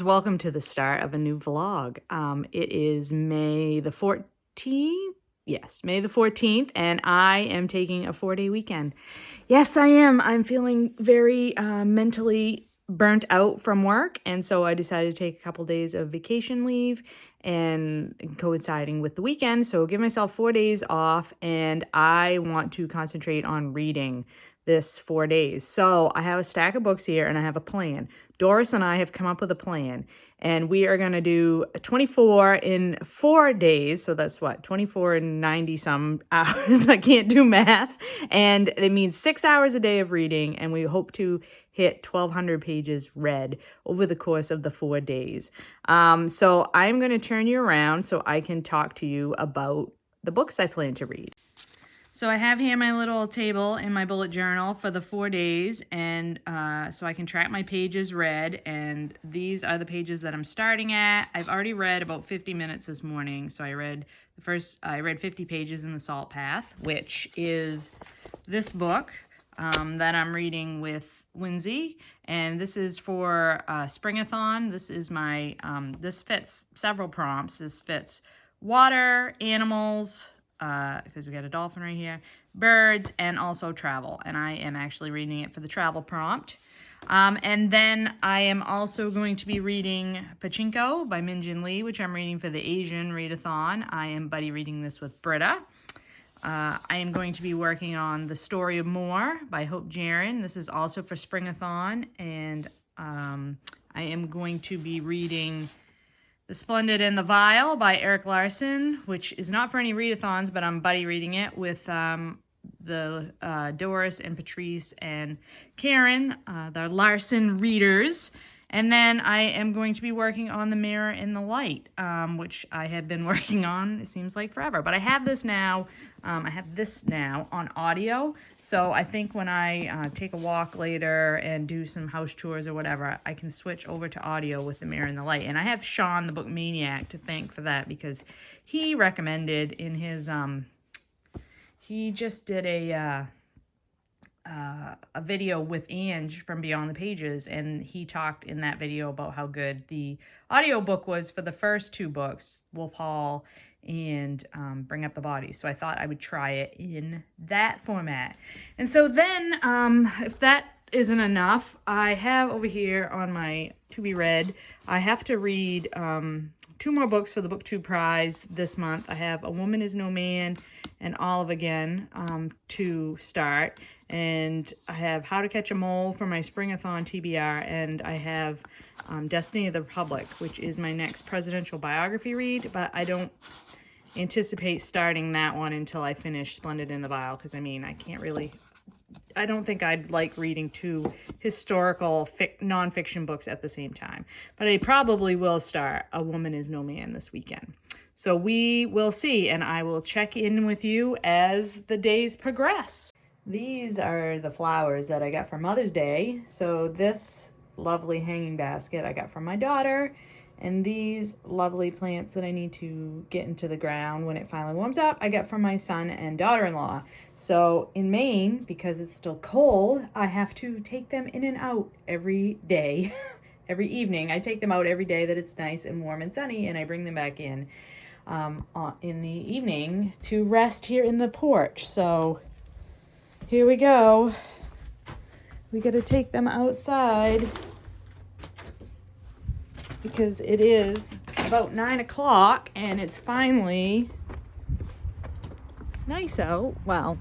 Welcome to the start of a new vlog. It is May the 14th. Yes, May the 14th, and I am taking a 4-day weekend. Yes, I am. I'm feeling very mentally burnt out from work, and so I decided to take a couple days of vacation leave and coinciding with the weekend. So give myself 4 days off, and I want to concentrate on reading this 4 days. So I have a stack of books here and I have a plan. Doris and I have come up with a plan, and we are going to do 24 in 4 days. So that's what, 24 and 90 some hours. I can't do math. And it means 6 hours a day of reading. And we hope to hit 1,200 pages read over the course of the 4 days. So I'm going to turn you around so I can talk to you about the books I plan to read. So I have here my little table in my bullet journal for the 4 days, and so I can track my pages read, and these are the pages that I'm starting at. I've already read about 50 minutes this morning, so I read 50 pages in The Salt Path, which is this book that I'm reading with Lindsay, and this is for Springathon. This is my, this fits several prompts. This fits water, animals, because we got a dolphin right here, birds, and also travel. And I am actually reading it for the travel prompt. And then I am also going to be reading Pachinko by Min-Jin Lee, which I'm reading for the Asian Read-a-thon. I am buddy reading this with Britta. I am going to be working on The Story of More by Jahren. This is also for Springathon. And I am going to be reading The Splendid and the Vile by Erik Larson, which is not for any readathons, but I'm buddy reading it with the Doris and Patrice and Karen, the Larson readers. And then I am going to be working on The Mirror in the Light, which I have been working on, it seems like forever. But I have this now. I have this now on audio. So I think when I take a walk later and do some house chores or whatever, I can switch over to audio with The Mirror in the Light. And I have Sean, the book maniac, to thank for that, because he recommended in his, he just did a video with Ange from Beyond the Pages, and he talked in that video about how good the audiobook was for the first 2 books, Wolf Hall and Bring Up the Body. So I thought I would try it in that format. And so then, if that isn't enough, I have over here on my to be read, I have to read 2 more books for the BookTube prize this month. I have A Woman Is No Man and Olive Again to start. And I have How to Catch a Mole for my Springathon TBR, and I have Destiny of the Republic, which is my next presidential biography read, but I don't anticipate starting that one until I finish Splendid in the Vile, because I mean, I don't think I'd like reading 2 historical nonfiction books at the same time. But I probably will start A Woman Is No Man this weekend. So we will see, and I will check in with you as the days progress. These are the flowers that I got for Mother's Day. So this lovely hanging basket I got from my daughter, and these lovely plants that I need to get into the ground when it finally warms up, I got from my son and daughter-in-law. So in Maine, because it's still cold, I have to take them in and out every day. Every evening. I take them out every day that it's nice and warm and sunny, and I bring them back in the evening to rest here in the porch. So here we go. We got to take them outside because it is about 9 o'clock and it's finally nice out. Well,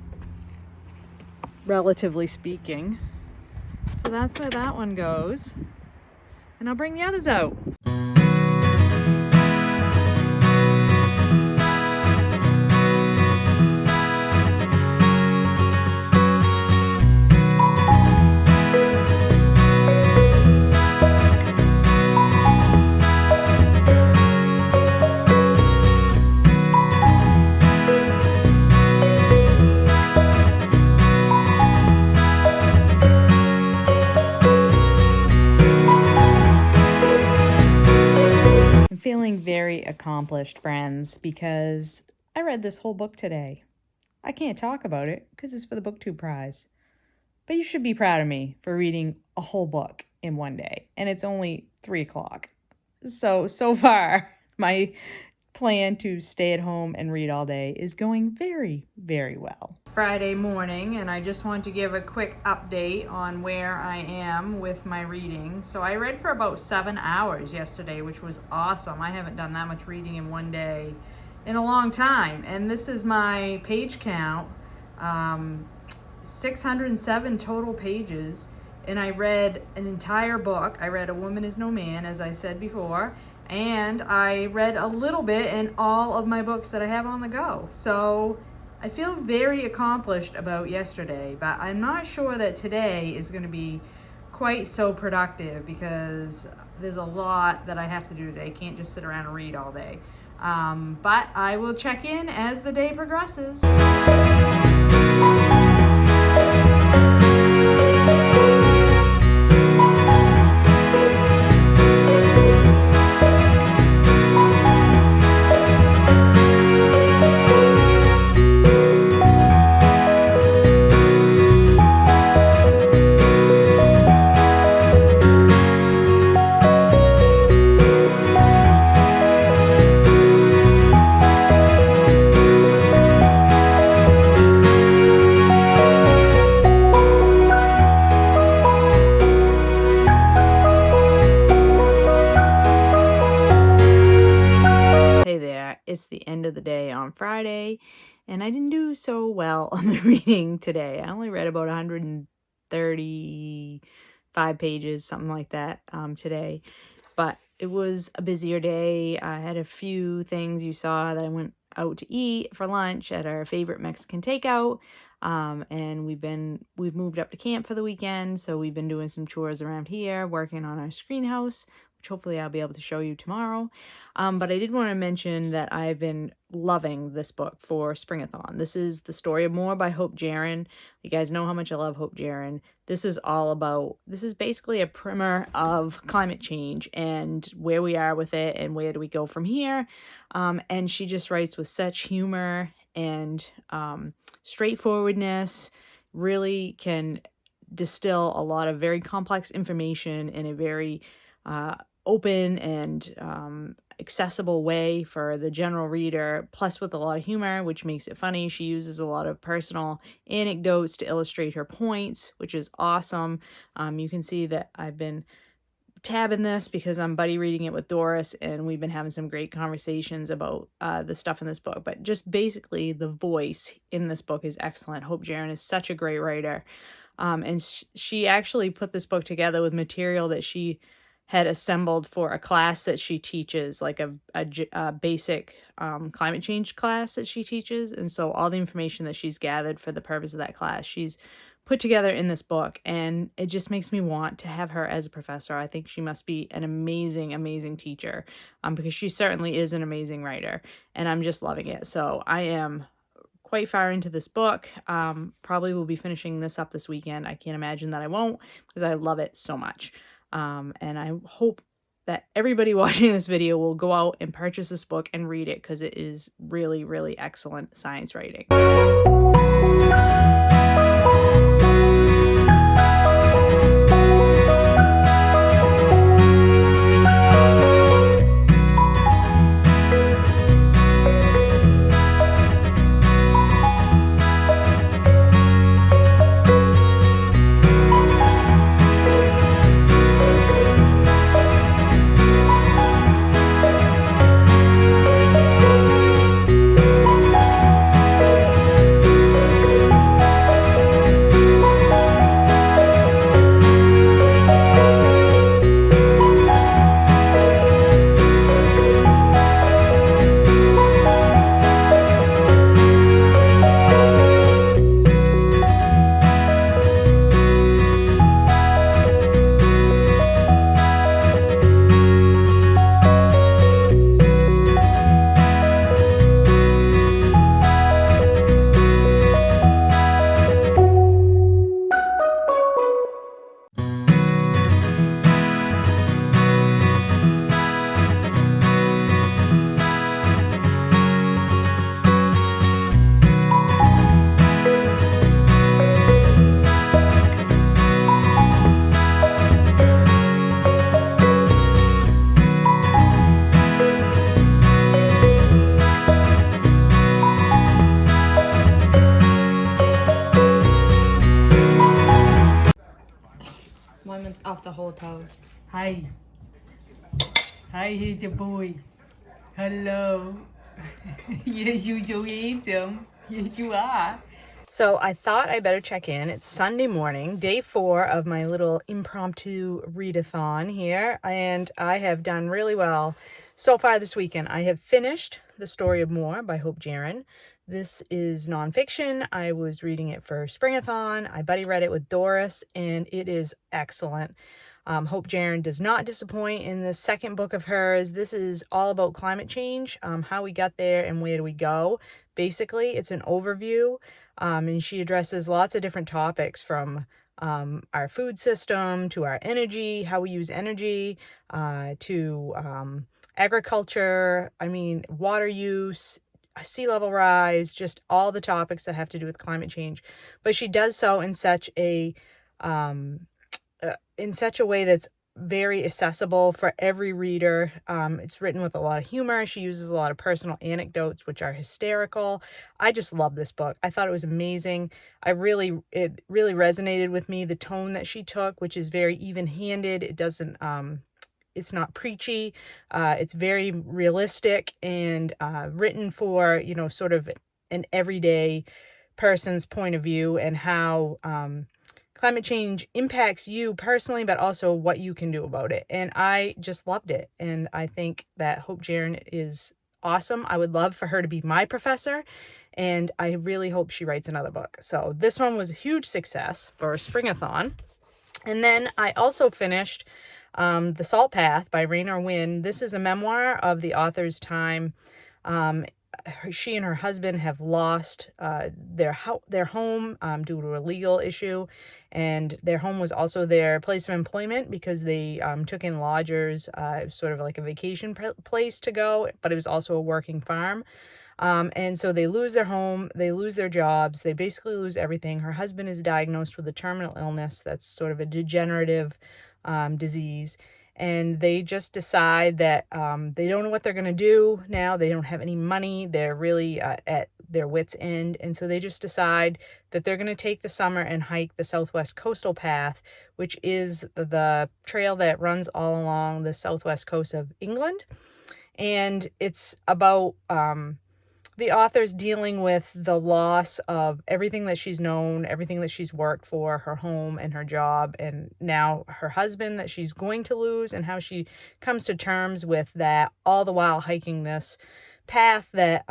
relatively speaking. So that's where that one goes. And I'll bring the others out. Feeling very accomplished, friends, because I read this whole book today. I can't talk about it because it's for the BookTube prize. But you should be proud of me for reading a whole book in one day. And it's only 3 o'clock. So far, my plan to stay at home and read all day is going very, very well. Friday morning, and I just want to give a quick update on where I am with my reading. So I read for about 7 hours yesterday, which was awesome. I haven't done that much reading in one day in a long time. And this is my page count, 607 total pages. And I read an entire book. I read A Woman Is No Man, as I said before. And I read a little bit in all of my books that I have on the go. So I feel very accomplished about yesterday, but I'm not sure that today is going to be quite so productive because there's a lot that I have to do today. I can't just sit around and read all day. But I will check in as the day progresses. It's the end of the day on Friday, and I didn't do so well on the reading today. I only read about 135 pages, something like that, today. But it was a busier day. I had a few things. You saw that I went out to eat for lunch at our favorite Mexican takeout. And we've moved up to camp for the weekend, so we've been doing some chores around here, working on our screen house, which hopefully I'll be able to show you tomorrow. But I did want to mention that I've been loving this book for Springathon. This is The Story of More by Hope Jahren. You guys know how much I love Hope Jahren. This is basically a primer of climate change and where we are with it and where do we go from here. And she just writes with such humor and straightforwardness, really can distill a lot of very complex information in a very open and accessible way for the general reader, plus with a lot of humor, which makes it funny. She uses a lot of personal anecdotes to illustrate her points, which is awesome. You can see that I've been tabbing this because I'm buddy reading it with Doris, and we've been having some great conversations about the stuff in this book. But just basically the voice in this book is excellent. Hope Jahren is such a great writer. And she actually put this book together with material that she had assembled for a class that she teaches, like a basic climate change class that she teaches. And so all the information that she's gathered for the purpose of that class, she's put together in this book, and it just makes me want to have her as a professor. I think she must be an amazing, amazing teacher, because she certainly is an amazing writer, and I'm just loving it. So I am quite far into this book. Probably will be finishing this up this weekend. I can't imagine that I won't, because I love it so much. And I hope that everybody watching this video will go out and purchase this book and read it, because it is really, really excellent science writing. Hi. Hi, here's your boy. Hello. Yes, you're so handsome. Yes, you are. So I thought I better check in. It's Sunday morning, day 4 of my little impromptu read-a-thon here, and I have done really well so far this weekend. I have finished The Story of More by Jahren. This is nonfiction. I was reading it for Springathon. I buddy read it with Doris, and it is excellent. Jahren does not disappoint in the second book of hers. This is all about climate change, how we got there and where do we go. Basically, it's an overview, and she addresses lots of different topics from our food system to our energy, how we use energy, to agriculture, water use, sea level rise, just all the topics that have to do with climate change. But she does so in such a way that's very accessible for every reader. It's written with a lot of humor. She uses a lot of personal anecdotes, which are hysterical. I just love this book. I thought it was amazing. It really resonated with me. The tone that she took, which is very even-handed. It doesn't, it's not preachy. It's very realistic and written for, sort of an everyday person's point of view, and how climate change impacts you personally, but also what you can do about it. And I just loved it. And I think that Jahren is awesome. I would love for her to be my professor, and I really hope she writes another book. So this one was a huge success for Springathon. And then I also finished The Salt Path by Raynor Winn. This is a memoir of the author's time. She and her husband have lost their home due to a legal issue, and their home was also their place of employment because they took in lodgers. It was sort of like a vacation place to go, but it was also a working farm. And so they lose their home, they lose their jobs, they basically lose everything. Her husband is diagnosed with a terminal illness that's sort of a degenerative disease. And they just decide that they don't know what they're going to do now. They don't have any money. They're really at their wits' end. And so they just decide that they're going to take the summer and hike the Southwest Coastal Path, which is the trail that runs all along the southwest coast of England. And it's about the author's dealing with the loss of everything that she's known, everything that she's worked for, her home and her job, and now her husband that she's going to lose, and how she comes to terms with that, all the while hiking this path that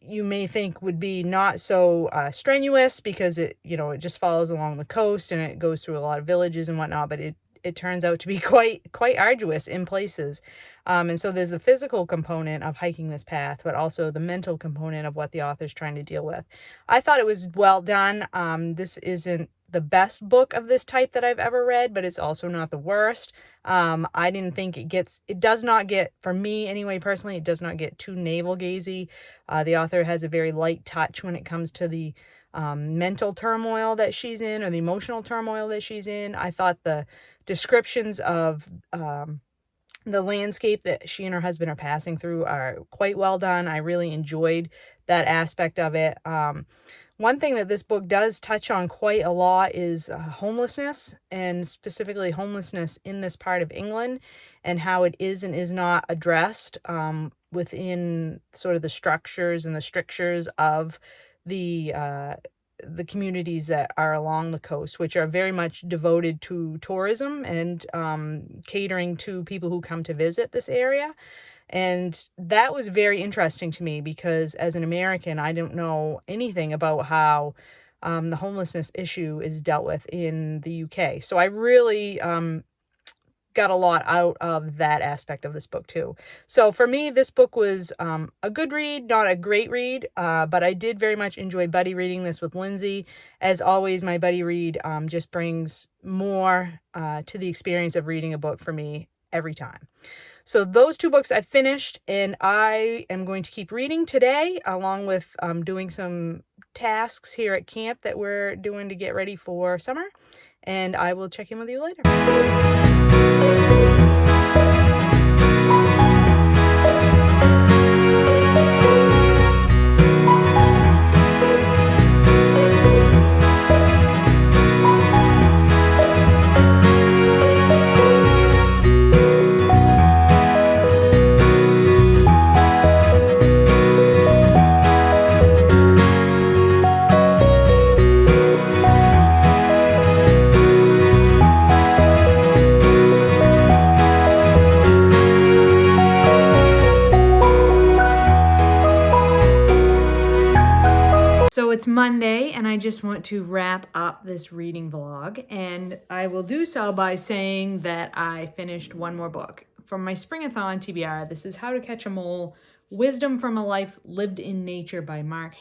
you may think would be not so strenuous, because it just follows along the coast and it goes through a lot of villages and whatnot, but it turns out to be quite arduous in places. And so there's the physical component of hiking this path, but also the mental component of what the author's trying to deal with. I thought it was well done. This isn't the best book of this type that I've ever read, but it's also not the worst. I didn't think it does not get, for me anyway, personally, it does not get too navel-gazy. The author has a very light touch when it comes to the mental turmoil that she's in, or the emotional turmoil that she's in. I thought the descriptions of the landscape that she and her husband are passing through are quite well done. I really enjoyed that aspect of it. One thing that this book does touch on quite a lot is homelessness, and specifically homelessness in this part of England, and how it is and is not addressed within sort of the structures and the strictures of the communities that are along the coast, which are very much devoted to tourism and catering to people who come to visit this area. And that was very interesting to me, because as an American, I don't know anything about how the homelessness issue is dealt with in the UK. So I really got a lot out of that aspect of this book too. So for me, this book was a good read, not a great read, but I did very much enjoy buddy reading this with Lindsay. As always, my buddy read just brings more to the experience of reading a book for me every time. So those 2 books I've finished, and I am going to keep reading today, along with doing some tasks here at camp that we're doing to get ready for summer. And I will check in with you later. it's Monday and I just want to wrap up this reading vlog, and I will do so by saying that I finished one more book. From my Springathon TBR, this is How to Catch a Mole, Wisdom from a Life Lived in Nature by Marc.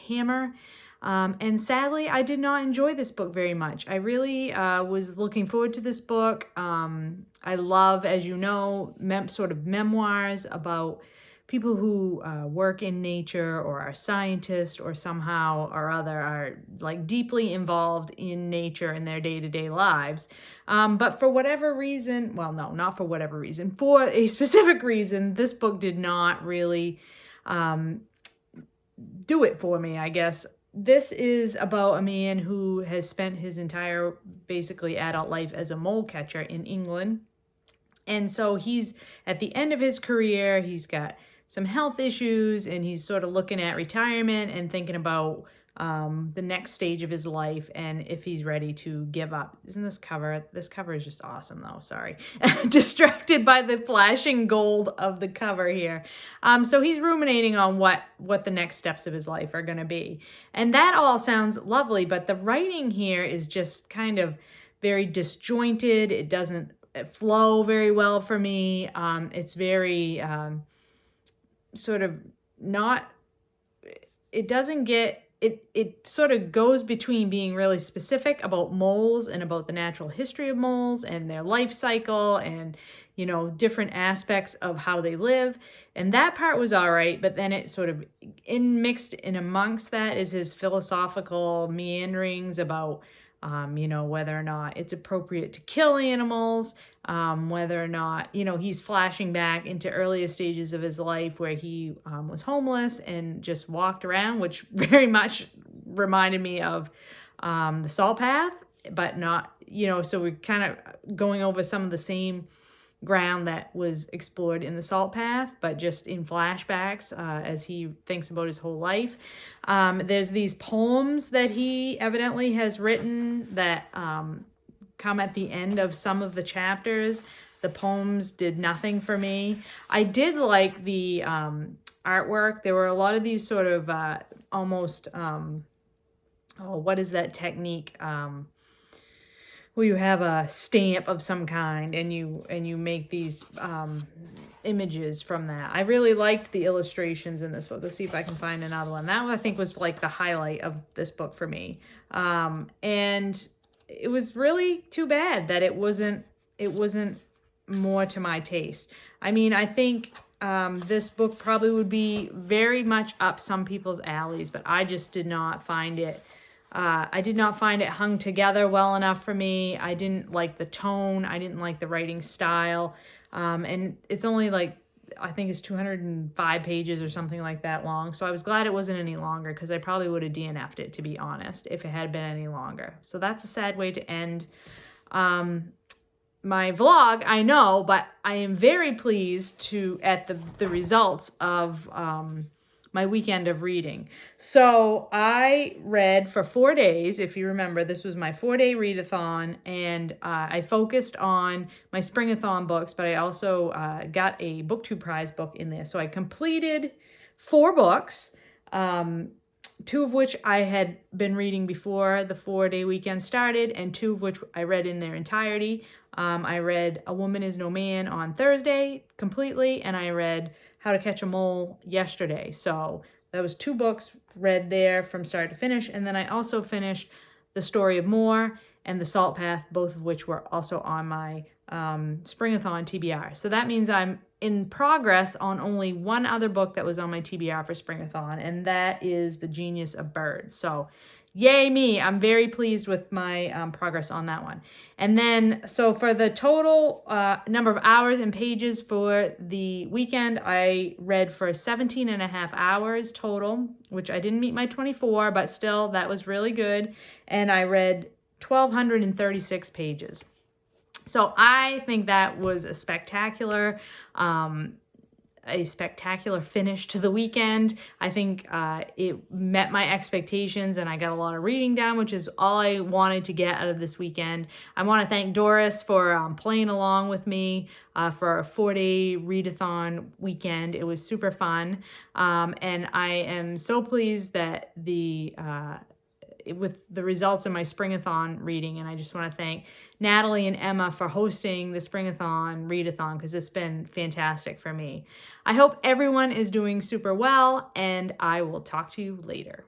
And sadly, I did not enjoy this book very much. I really was looking forward to this book. I love, as you know, sort of memoirs about people who work in nature or are scientists or somehow or other are like deeply involved in nature in their day-to-day lives. But for whatever reason, well, no, not for whatever reason, for a specific reason, this book did not really do it for me, I guess. This is about a man who has spent his entire basically adult life as a mole catcher in England. And so he's at the end of his career, he's got some health issues, and he's sort of looking at retirement and thinking about the next stage of his life and if he's ready to give up. Isn't this cover is just awesome though, sorry. Distracted by the flashing gold of the cover here. So he's ruminating on what the next steps of his life are gonna be. And that all sounds lovely, but the writing here is just kind of very disjointed. It doesn't flow very well for me. It's very sort of not, it doesn't get, it sort of goes between being really specific about moles and about the natural history of moles and their life cycle and, you know, different aspects of how they live. And that part was all right, but then it sort of mixed in amongst that is his philosophical meanderings about you know, whether or not it's appropriate to kill animals, whether or not, you know, he's flashing back into earlier stages of his life where he was homeless and just walked around, which very much reminded me of the Salt Path, but not, you know, so we're kind of going over some of the same ground that was explored in the Salt Path, but just in flashbacks as he thinks about his whole life. There's these poems that he evidently has written that come at the end of some of the chapters. The poems did nothing for me. I did like the artwork. There were a lot of these sort of almost, what is that technique? Where you have a stamp of some kind and you make these images from that. I really liked the illustrations in this book. Let's see if I can find another one. That one I think was like the highlight of this book for me. And it was really too bad that it wasn't more to my taste. I mean, I think this book probably would be very much up some people's alleys, but I just did not find it. I did not find it hung together well enough for me. I didn't like the tone. I didn't like the writing style. And it's only like, I think it's 205 pages or something like that long. So I was glad it wasn't any longer because I probably would have DNF'd it, to be honest, if it had been any longer. So that's a sad way to end my vlog, I know, but I am very pleased at the results of my weekend of reading. So I read for 4 days. If you remember, this was my 4-day read-a-thon, and I focused on my Springathon books, but I also got a BookTube prize book in there. So I completed 4 books, 2 of which I had been reading before the 4-day weekend started, and 2 of which I read in their entirety. I read A Woman Is No Man on Thursday completely, and I read How to Catch a Mole yesterday. So that was 2 books read there from start to finish. And then I also finished The Story of More and The Salt Path, both of which were also on my Springathon TBR. So that means I'm in progress on only one other book that was on my TBR for Springathon, and that is The Genius of Birds. So yay me, I'm very pleased with my progress on that one. And then, so for the total number of hours and pages for the weekend, I read for 17 and a half hours total, which I didn't meet my 24, but still, that was really good. And I read 1,236 pages. So I think that was a spectacular finish to the weekend. I think it met my expectations and I got a lot of reading done, which is all I wanted to get out of this weekend. I want to thank Doris for playing along with me for a 4-day read-a-thon weekend. It was super fun. And I am so pleased that with the results of my Springathon reading. And I just want to thank Natalie and Emma for hosting the Springathon Read-a-thon, because it's been fantastic for me. I hope everyone is doing super well, and I will talk to you later.